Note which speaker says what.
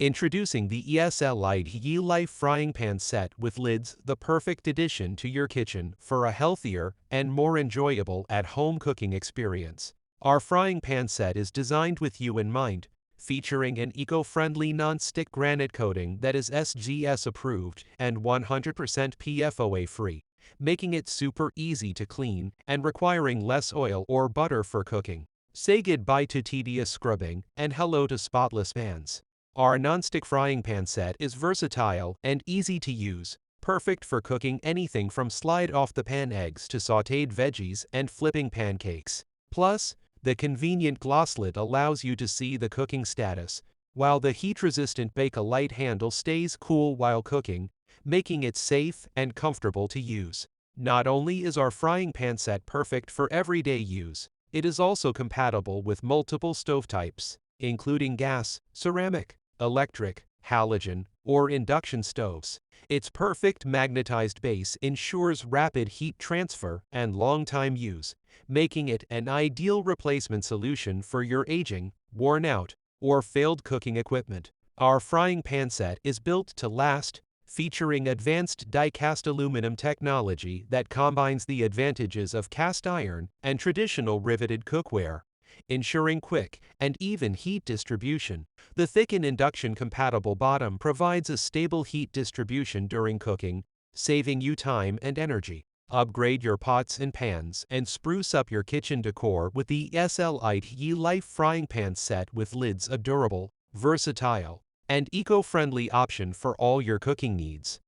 Speaker 1: Introducing the ESLITE frying pan set with lids, the perfect addition to your kitchen for a healthier and more enjoyable at-home cooking experience. Our frying pan set is designed with you in mind, featuring an eco-friendly non-stick granite coating that is SGS approved and 100% PFOA free, making it super easy to clean and requiring less oil or butter for cooking. Say goodbye to tedious scrubbing and hello to spotless pans. Our non-stick frying pan set is versatile and easy to use, perfect for cooking anything from slide-off-the-pan eggs to sautéed veggies and flipping pancakes. Plus, the convenient gloss lid allows you to see the cooking status, while the heat-resistant Bake-A-Lite handle stays cool while cooking, making it safe and comfortable to use. Not only is our frying pan set perfect for everyday use, it is also compatible with multiple stove types, including gas, ceramic, electric, halogen, or induction stoves. Its perfect magnetized base ensures rapid heat transfer and long-time use, making it an ideal replacement solution for your aging, worn-out, or failed cooking equipment. Our frying pan set is built to last, featuring advanced die-cast aluminum technology that combines the advantages of cast iron and traditional riveted cookware, ensuring quick and even heat distribution. The thick and induction-compatible bottom provides a stable heat distribution during cooking, saving you time and energy. Upgrade your pots and pans and spruce up your kitchen decor with the ESLITE frying pan set with lids, a durable, versatile, and eco-friendly option for all your cooking needs.